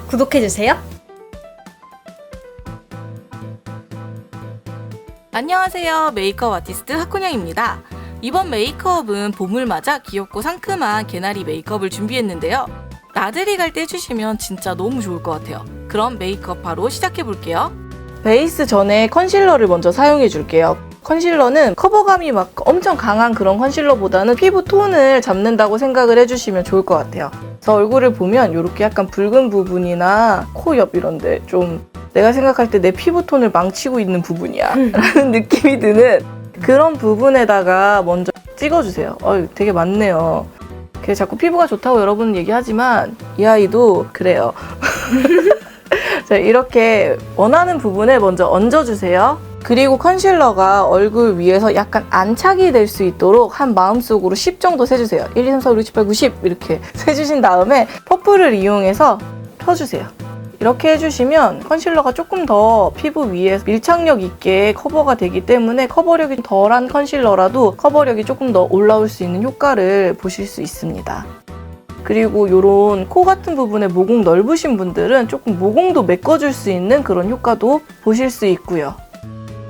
구독해주세요. 안녕하세요. 메이크업 아티스트 하쿠냥입니다. 이번 메이크업은 봄을 맞아 귀엽고 상큼한 개나리 메이크업을 준비했는데요. 나들이 갈 때 해주시면 진짜 너무 좋을 것 같아요. 그럼 메이크업 바로 시작해볼게요. 베이스 전에 컨실러를 먼저 사용해줄게요. 컨실러는 커버감이 막 엄청 강한 그런 컨실러보다는 피부 톤을 잡는다고 생각을 해주시면 좋을 것 같아요. 그래서 얼굴을 보면 이렇게 약간 붉은 부분이나 코 옆 이런데 좀 내가 생각할 때 내 피부 톤을 망치고 있는 부분이야 라는 느낌이 드는 그런 부분에다가 먼저 찍어주세요. 되게 많네요. 자꾸 피부가 좋다고 여러분은 얘기하지만 이 아이도 그래요. 자, 이렇게 원하는 부분에 먼저 얹어주세요. 그리고 컨실러가 얼굴 위에서 약간 안착이 될 수 있도록 한 마음속으로 10 정도 세주세요. 1, 2, 3, 4, 5, 6, 7, 8, 9, 10 이렇게 세주신 다음에 퍼프를 이용해서 펴주세요. 이렇게 해주시면 컨실러가 조금 더 피부 위에 밀착력 있게 커버가 되기 때문에 커버력이 덜한 컨실러라도 커버력이 조금 더 올라올 수 있는 효과를 보실 수 있습니다. 그리고 이런 코 같은 부분에 모공 넓으신 분들은 조금 모공도 메꿔줄 수 있는 그런 효과도 보실 수 있고요.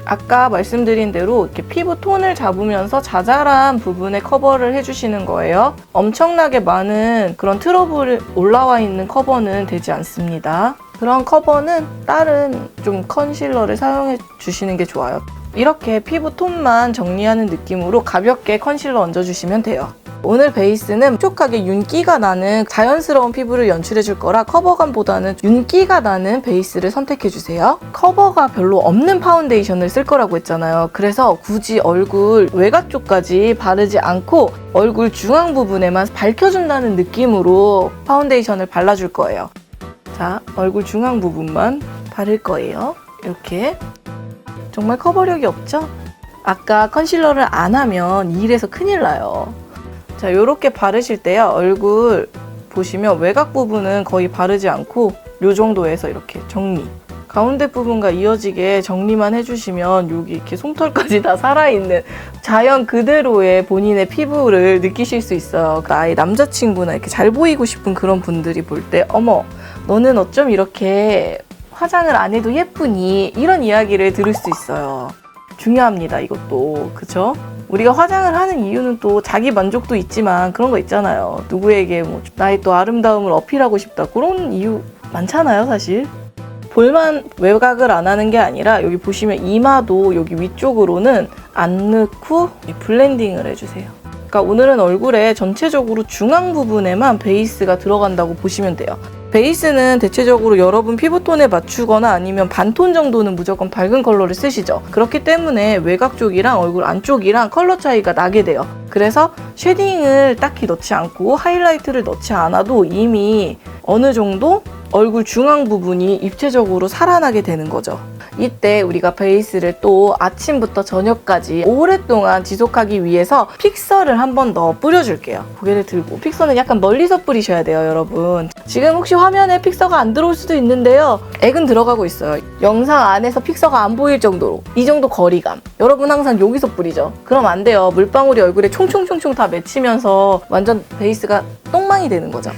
아까 말씀드린 대로 이렇게 피부 톤을 잡으면서 자잘한 부분에 커버를 해주시는 거예요. 엄청나게 많은 그런 트러블이 올라와 있는 커버는 되지 않습니다. 그런 커버는 다른 좀 컨실러를 사용해 주시는 게 좋아요. 이렇게 피부 톤만 정리하는 느낌으로 가볍게 컨실러 얹어주시면 돼요. 오늘 베이스는 촉촉하게 윤기가 나는 자연스러운 피부를 연출해줄 거라 커버감보다는 윤기가 나는 베이스를 선택해주세요. 커버가 별로 없는 파운데이션을 쓸 거라고 했잖아요. 그래서 굳이 얼굴 외곽 쪽까지 바르지 않고 얼굴 중앙 부분에만 밝혀준다는 느낌으로 파운데이션을 발라줄 거예요. 자, 얼굴 중앙 부분만 바를 거예요. 이렇게. 정말 커버력이 없죠? 아까 컨실러를 안 하면 일에서 큰일 나요. 자, 이렇게 바르실 때요. 얼굴 보시면 외곽 부분은 거의 바르지 않고 이 정도에서 이렇게 정리. 가운데 부분과 이어지게 정리만 해주시면 여기 이렇게 솜털까지 다 살아있는 자연 그대로의 본인의 피부를 느끼실 수 있어요. 나의 남자친구나 이렇게 잘 보이고 싶은 그런 분들이 볼 때 어머, 너는 어쩜 이렇게 화장을 안 해도 예쁘니? 이런 이야기를 들을 수 있어요. 중요합니다, 이것도. 그쵸? 우리가 화장을 하는 이유는 또 자기 만족도 있지만 그런 거 있잖아요. 누구에게 뭐 나의 또 아름다움을 어필하고 싶다. 그런 이유 많잖아요, 사실. 볼만 외곽을 안 하는 게 아니라 여기 보시면 이마도 여기 위쪽으로는 안 넣고 블렌딩을 해주세요. 그러니까 오늘은 얼굴에 전체적으로 중앙 부분에만 베이스가 들어간다고 보시면 돼요. 베이스는 대체적으로 여러분 피부톤에 맞추거나 아니면 반톤 정도는 무조건 밝은 컬러를 쓰시죠. 그렇기 때문에 외곽 쪽이랑 얼굴 안쪽이랑 컬러 차이가 나게 돼요. 그래서 쉐딩을 딱히 넣지 않고 하이라이트를 넣지 않아도 이미 어느 정도 얼굴 중앙 부분이 입체적으로 살아나게 되는 거죠. 이때 우리가 베이스를 또 아침부터 저녁까지 오랫동안 지속하기 위해서 픽서를 한 번 더 뿌려줄게요. 고개를 들고. 픽서는 약간 멀리서 뿌리셔야 돼요, 여러분. 지금 혹시 화면에 픽서가 안 들어올 수도 있는데요. 액은 들어가고 있어요. 영상 안에서 픽서가 안 보일 정도로. 이 정도 거리감. 여러분 항상 여기서 뿌리죠. 그럼 안 돼요. 물방울이 얼굴에 총총총총 다 맺히면서 완전 베이스가 똥망이 되는 거죠.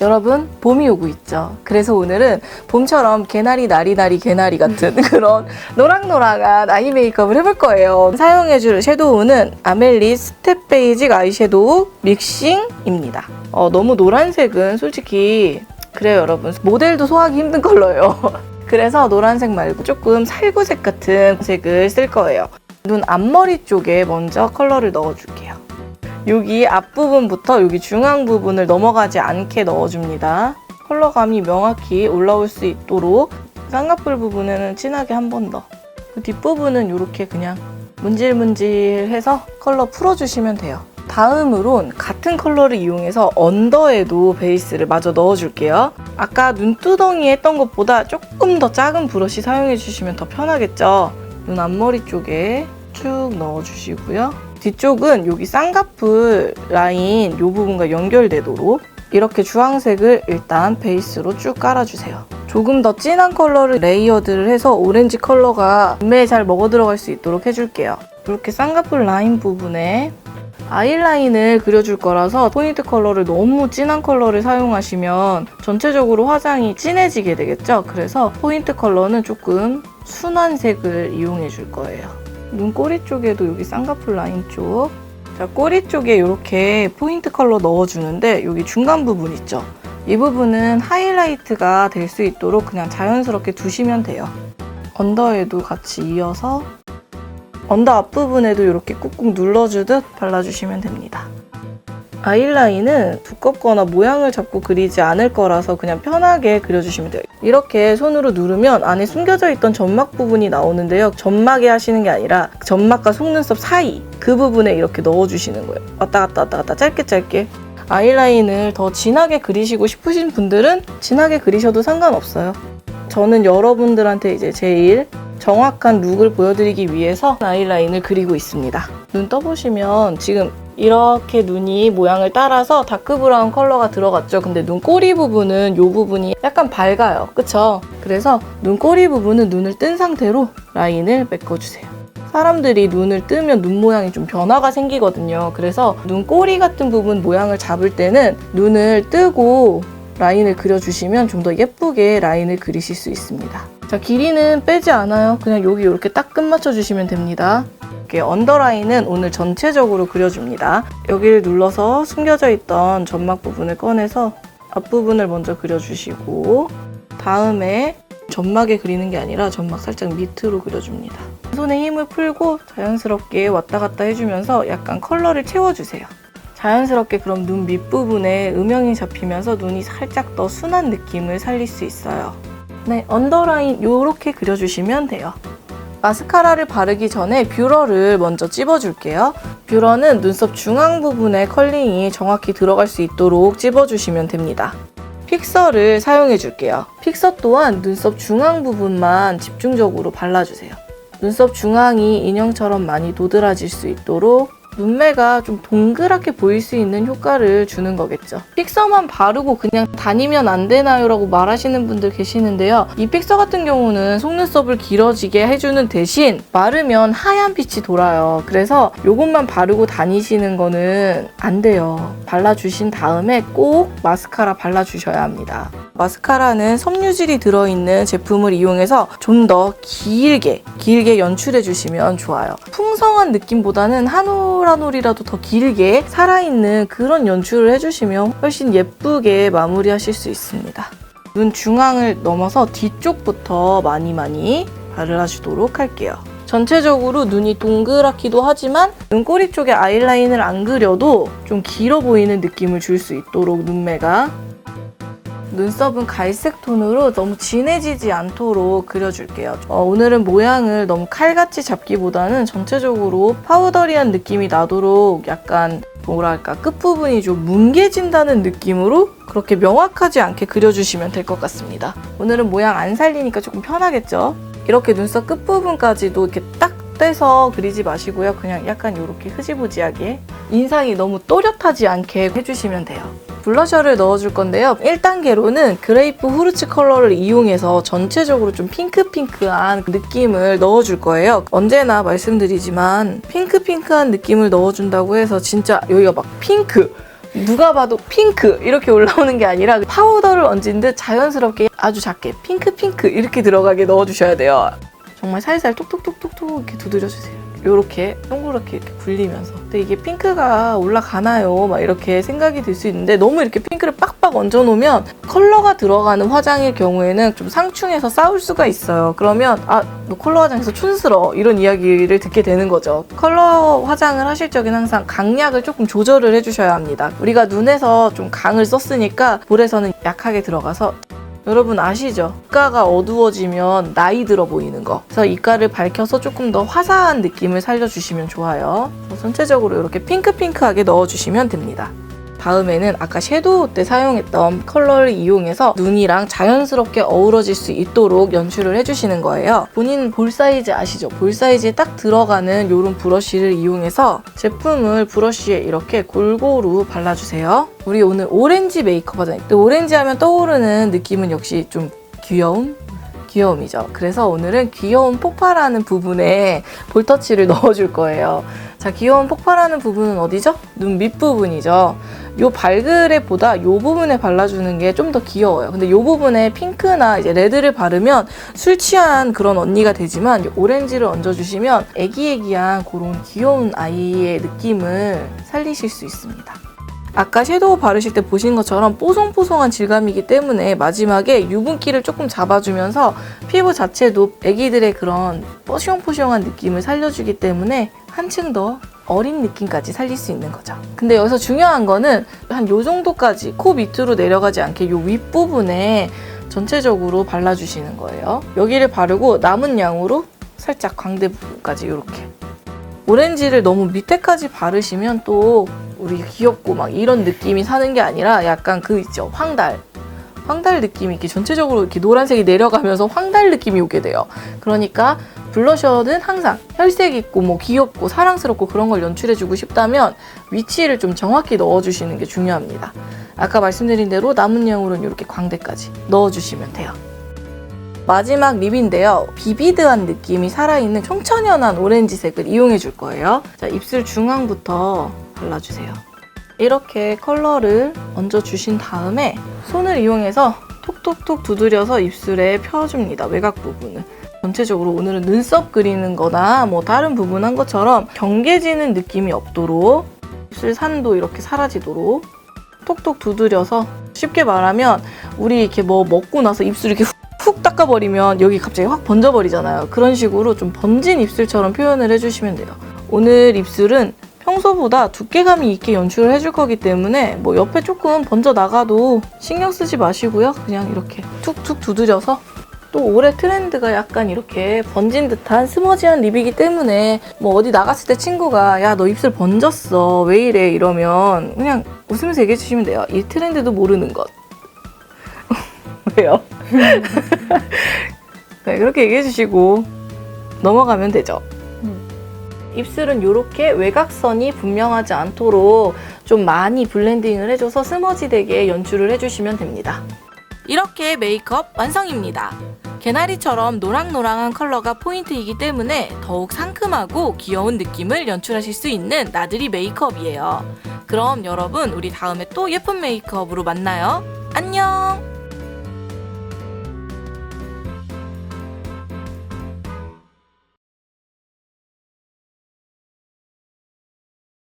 여러분, 봄이 오고 있죠. 그래서 오늘은 봄처럼 개나리 나리나리 개나리 같은 그런 노랑노랑한 아이 메이크업을 해볼 거예요. 사용해줄 섀도우는 아멜리 스텝 베이직 아이섀도우 믹싱입니다. 너무 노란색은 솔직히 그래요, 여러분. 모델도 소화하기 힘든 컬러예요. 그래서 노란색 말고 조금 살구색 같은 색을 쓸 거예요. 눈 앞머리 쪽에 먼저 컬러를 넣어줄게요. 여기 앞부분부터 여기 중앙 부분을 넘어가지 않게 넣어줍니다. 컬러감이 명확히 올라올 수 있도록 쌍꺼풀 부분에는 진하게 한 번 더. 그 뒷부분은 이렇게 그냥 문질문질해서 컬러 풀어주시면 돼요. 다음으론 같은 컬러를 이용해서 언더에도 베이스를 마저 넣어줄게요. 아까 눈두덩이 했던 것보다 조금 더 작은 브러쉬 사용해주시면 더 편하겠죠? 눈 앞머리 쪽에 쭉 넣어주시고요. 뒤쪽은 여기 쌍꺼풀 라인 이 부분과 연결되도록 이렇게 주황색을 일단 베이스로 쭉 깔아주세요. 조금 더 진한 컬러를 레이어드를 해서 오렌지 컬러가 눈매에 잘 먹어 들어갈 수 있도록 해줄게요. 이렇게 쌍꺼풀 라인 부분에 아이라인을 그려줄 거라서 포인트 컬러를 너무 진한 컬러를 사용하시면 전체적으로 화장이 진해지게 되겠죠? 그래서 포인트 컬러는 조금 순한 색을 이용해 줄 거예요. 눈꼬리 쪽에도 여기 쌍꺼풀 라인 쪽, 자, 꼬리 쪽에 이렇게 포인트 컬러 넣어주는데 여기 중간 부분 있죠? 이 부분은 하이라이트가 될 수 있도록 그냥 자연스럽게 두시면 돼요. 언더에도 같이 이어서 언더 앞부분에도 이렇게 꾹꾹 눌러주듯 발라주시면 됩니다. 아이라인은 두껍거나 모양을 잡고 그리지 않을 거라서 그냥 편하게 그려주시면 돼요. 이렇게 손으로 누르면 안에 숨겨져 있던 점막 부분이 나오는데요. 점막에 하시는 게 아니라 점막과 속눈썹 사이 그 부분에 이렇게 넣어주시는 거예요. 왔다 갔다 왔다 갔다 짧게. 아이라인을 더 진하게 그리시고 싶으신 분들은 진하게 그리셔도 상관없어요. 저는 여러분들한테 이제 제일 정확한 룩을 보여드리기 위해서 아이라인을 그리고 있습니다. 눈 떠보시면 지금 이렇게 눈이 모양을 따라서 다크브라운 컬러가 들어갔죠. 근데 눈꼬리 부분은 이 부분이 약간 밝아요. 그쵸? 그래서 눈꼬리 부분은 눈을 뜬 상태로 라인을 메꿔주세요. 사람들이 눈을 뜨면 눈 모양이 좀 변화가 생기거든요. 그래서 눈꼬리 같은 부분 모양을 잡을 때는 눈을 뜨고 라인을 그려주시면 좀 더 예쁘게 라인을 그리실 수 있습니다. 자, 길이는 빼지 않아요. 그냥 여기 이렇게 딱 끝 맞춰주시면 됩니다. 이렇게 언더라인은 오늘 전체적으로 그려줍니다. 여기를 눌러서 숨겨져 있던 점막 부분을 꺼내서 앞부분을 먼저 그려주시고 다음에 점막에 그리는 게 아니라 점막 살짝 밑으로 그려줍니다. 손에 힘을 풀고 자연스럽게 왔다 갔다 해주면서 약간 컬러를 채워주세요. 자연스럽게 그럼 눈 밑부분에 음영이 잡히면서 눈이 살짝 더 순한 느낌을 살릴 수 있어요. 네, 언더라인 이렇게 그려주시면 돼요. 마스카라를 바르기 전에 뷰러를 먼저 찝어줄게요. 뷰러는 눈썹 중앙 부분에 컬링이 정확히 들어갈 수 있도록 찝어주시면 됩니다. 픽서를 사용해줄게요. 픽서 또한 눈썹 중앙 부분만 집중적으로 발라주세요. 눈썹 중앙이 인형처럼 많이 도드라질 수 있도록 눈매가 좀 동그랗게 보일 수 있는 효과를 주는 거겠죠. 픽서만 바르고 그냥 다니면 안 되나요? 라고 말하시는 분들 계시는데요. 이 픽서 같은 경우는 속눈썹을 길어지게 해주는 대신 마르면 하얀 빛이 돌아요. 그래서 이것만 바르고 다니시는 거는 안 돼요. 발라주신 다음에 꼭 마스카라 발라주셔야 합니다. 마스카라는 섬유질이 들어있는 제품을 이용해서 좀 더 길게 연출해주시면 좋아요. 풍성한 느낌보다는 한 올 한 올이라도 더 길게 살아있는 그런 연출을 해주시면 훨씬 예쁘게 마무리하실 수 있습니다. 눈 중앙을 넘어서 뒤쪽부터 많이 발라주도록 할게요. 전체적으로 눈이 동그랗기도 하지만 눈꼬리 쪽에 아이라인을 안 그려도 좀 길어 보이는 느낌을 줄 수 있도록 눈매가 눈썹은 갈색 톤으로 너무 진해지지 않도록 그려줄게요. 오늘은 모양을 너무 칼같이 잡기보다는 전체적으로 파우더리한 느낌이 나도록 약간 뭐랄까 끝부분이 좀 뭉개진다는 느낌으로 그렇게 명확하지 않게 그려주시면 될 것 같습니다. 오늘은 모양 안 살리니까 조금 편하겠죠? 이렇게 눈썹 끝부분까지도 이렇게 딱 떼서 그리지 마시고요. 그냥 약간 이렇게 흐지부지하게 인상이 너무 또렷하지 않게 해주시면 돼요. 블러셔를 넣어줄 건데요. 1단계로는 그레이프 후르츠 컬러를 이용해서 전체적으로 좀 핑크핑크한 느낌을 넣어줄 거예요. 언제나 말씀드리지만 핑크핑크한 느낌을 넣어준다고 해서 진짜 여기가 막 핑크! 누가 봐도 핑크! 이렇게 올라오는 게 아니라 파우더를 얹은 듯 자연스럽게 아주 작게 핑크 이렇게 들어가게 넣어주셔야 돼요. 정말 살살 톡톡톡톡톡 이렇게 두드려주세요. 이렇게 동그랗게 이렇게 굴리면서. 근데 이게 핑크가 올라가나요? 막 이렇게 생각이 들 수 있는데 너무 이렇게 핑크를 빡빡 얹어놓으면 컬러가 들어가는 화장일 경우에는 좀 상충해서 싸울 수가 있어요. 그러면 너 컬러 화장해서 촌스러워 이런 이야기를 듣게 되는 거죠. 컬러 화장을 하실 적엔 항상 강약을 조금 조절을 해주셔야 합니다. 우리가 눈에서 좀 강을 썼으니까 볼에서는 약하게 들어가서 여러분 아시죠? 입가가 어두워지면 나이 들어 보이는 거. 그래서 입가를 밝혀서 조금 더 화사한 느낌을 살려주시면 좋아요. 전체적으로 이렇게 핑크핑크하게 넣어주시면 됩니다. 다음에는 아까 섀도우 때 사용했던 컬러를 이용해서 눈이랑 자연스럽게 어우러질 수 있도록 연출을 해주시는 거예요. 본인 볼 사이즈 아시죠? 볼 사이즈에 딱 들어가는 이런 브러쉬를 이용해서 제품을 브러쉬에 이렇게 골고루 발라주세요. 우리 오늘 오렌지 메이크업 하잖아요. 오렌지 하면 떠오르는 느낌은 역시 좀 귀여움? 귀여움이죠. 그래서 오늘은 귀여움 폭발하는 부분에 볼터치를 넣어줄 거예요. 자, 귀여움 폭발하는 부분은 어디죠? 눈 밑부분이죠. 요 발그레보다 요 부분에 발라주는 게 좀 더 귀여워요. 근데 요 부분에 핑크나 이제 레드를 바르면 술 취한 그런 언니가 되지만 요 오렌지를 얹어주시면 애기애기한 그런 귀여운 아이의 느낌을 살리실 수 있습니다. 아까 섀도우 바르실 때 보신 것처럼 뽀송뽀송한 질감이기 때문에 마지막에 유분기를 조금 잡아주면서 피부 자체도 애기들의 그런 뽀송뽀송한 느낌을 살려주기 때문에 한층 더 어린 느낌까지 살릴 수 있는 거죠. 근데 여기서 중요한 거는 한 요 정도까지 코 밑으로 내려가지 않게 요 윗부분에 전체적으로 발라주시는 거예요. 여기를 바르고 남은 양으로 살짝 광대 부분까지 이렇게. 오렌지를 너무 밑에까지 바르시면 또 우리 귀엽고 막 이런 느낌이 사는 게 아니라 약간 그 있죠, 황달 느낌이 이렇게 전체적으로 이렇게 노란색이 내려가면서 황달 느낌이 오게 돼요. 그러니까 블러셔는 항상 혈색 있고 뭐 귀엽고 사랑스럽고 그런 걸 연출해주고 싶다면 위치를 좀 정확히 넣어주시는 게 중요합니다. 아까 말씀드린 대로 남은 양으로는 이렇게 광대까지 넣어주시면 돼요. 마지막 립인데요. 비비드한 느낌이 살아있는 청천연한 오렌지색을 이용해 줄 거예요. 자, 입술 중앙부터 발라주세요. 이렇게 컬러를 얹어주신 다음에 손을 이용해서 톡톡톡 두드려서 입술에 펴줍니다. 외곽 부분을. 전체적으로 오늘은 눈썹 그리는 거나 뭐 다른 부분 한 것처럼 경계지는 느낌이 없도록 입술 산도 이렇게 사라지도록 톡톡 두드려서, 쉽게 말하면 우리 이렇게 뭐 먹고 나서 입술 이렇게 훅 닦아버리면 여기 갑자기 확 번져버리잖아요. 그런 식으로 좀 번진 입술처럼 표현을 해주시면 돼요. 오늘 입술은 평소보다 두께감이 있게 연출을 해줄 거기 때문에 뭐 옆에 조금 번져 나가도 신경 쓰지 마시고요. 그냥 이렇게 툭툭 두드려서, 또 올해 트렌드가 약간 이렇게 번진 듯한 스머지한 립이기 때문에 뭐 어디 나갔을 때 친구가 야, 너 입술 번졌어, 왜 이래, 이러면 그냥 웃으면서 얘기해 주시면 돼요. 이 트렌드도 모르는 것. 왜요? 네, 그렇게 얘기해 주시고 넘어가면 되죠. 입술은 이렇게 외곽선이 분명하지 않도록 좀 많이 블렌딩을 해줘서 스머지되게 연출을 해주시면 됩니다. 이렇게 메이크업 완성입니다. 개나리처럼 노랑노랑한 컬러가 포인트이기 때문에 더욱 상큼하고 귀여운 느낌을 연출하실 수 있는 나들이 메이크업이에요. 그럼 여러분, 우리 다음에 또 예쁜 메이크업으로 만나요. 안녕!